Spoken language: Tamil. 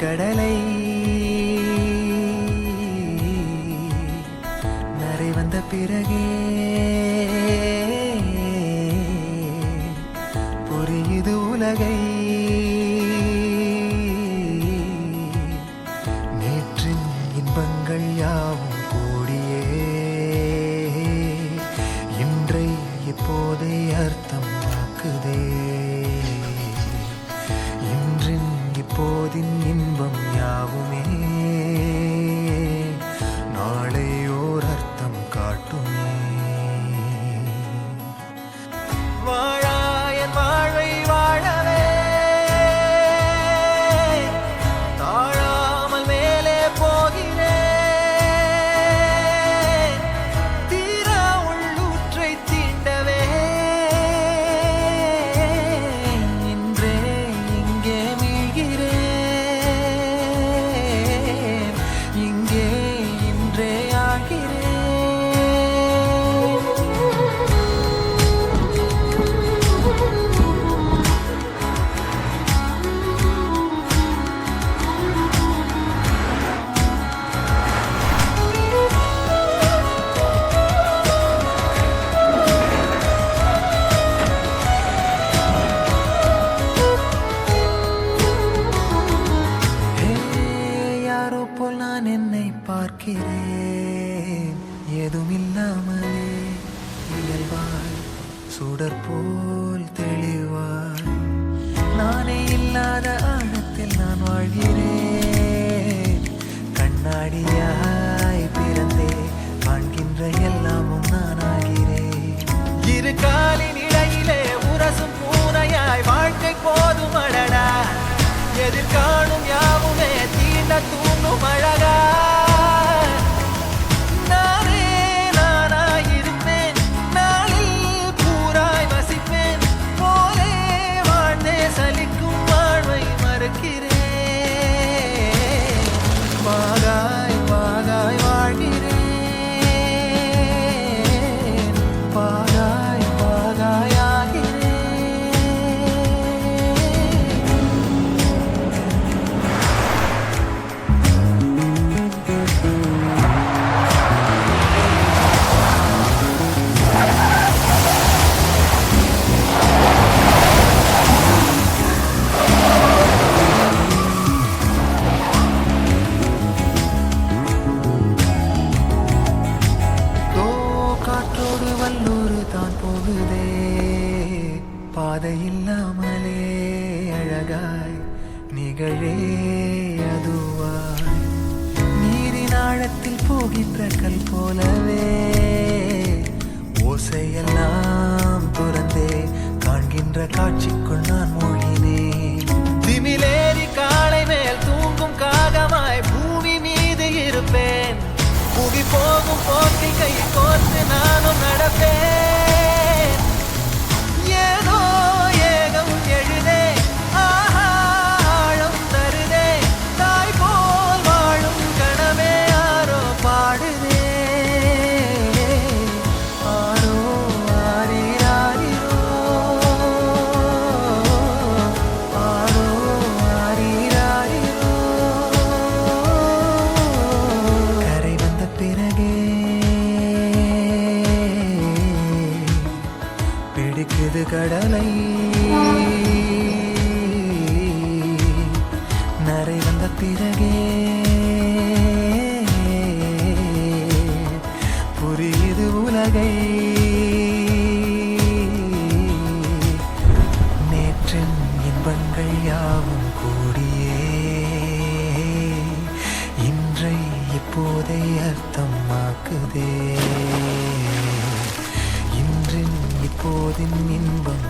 கடலை நரை வந்த பிறகே புரியுது உலகை. நேற்றின் இன்பங்கள் யாவும் கூடியே இன்றை இப்போதை அர்த்தம் ஆக்குதே. இன்றின் இப்போதின் இன்பம் யாவுமே நாளை ஓர் அர்த்தம் காட்டுமே. வாழாயன் வாழ்வை வாழவே தாழாமல் மேலே போகிறேன். தீரா உள்ளூற்றை தீண்டவே இன்றே இங்கே மீழ்கிறேன். இங்கே இன்றே ஆகிறேன். யாரோ போல் நான் என்னை பார்க்கிறேன். ஏதுமில்லாமலே இயல்பாய் சுடர் போல் தெளிவாய் நானே இல்லாத ஆழத்தில் நான் வாழ்கிறேன். கண்ணாடியாய் பிறந்தே காண்கின்ற எல்லாமும் நான் ஆகிறேன். இரு காலின் இடையிலே உரசும் பூனையாய் வாழ்க்கை போதும் அடடா. எதிர்காணும் யாவுமே தீண்ட தூண்டும் அழகா. நானே நானாயிருப்பேன். நாளில் பூராய் வசிப்பேன். போலே வாழ்ந்தே சலிக்கும் வாழ்வை மறுக்கிறேன். வாகாய் வாகாய் வாழ்கிறேன். வாகாய் வாகாய் ஆகிறேன். காற்றோடு வல்லூர் தான் போகுதே. பாதை இல்லாமலே அழகாய் நிகழே அதுவாய் நீரின் ஆழத்தில் போகின்ற கல் போலவே ஓசையெல்லாம் துறந்தே காண்கின்ற காட்சிக்குள் நான் மூழ்கினேன். திமிலேறி காலை மேல் தூங்கும் காகமாய் பூமி மீது இருப்பேன். புவி போகும் போக்கில் கை கோர்த்து நானும் நடப்பேன். ஏதோ ஏகம் எழுதே ஆஹா ஆழம் தருதே. தாய் போல் வாழும் கணமே யாரோ பாடுதே. ஆரோ ஆரீராரிரோ ஆரோ ஆரீராரிரோ. கரை வந்த பிறகே பிடிக்குது கடலை. நரை வந்த பிறகே புரியுது உலகை. நேற்றின் இன்பங்கள் யாவும் கூடியே இன்றை இப்போதை அர்த்தம் ஆக்குதே. இன்றின் இப்போதின் இன்பம்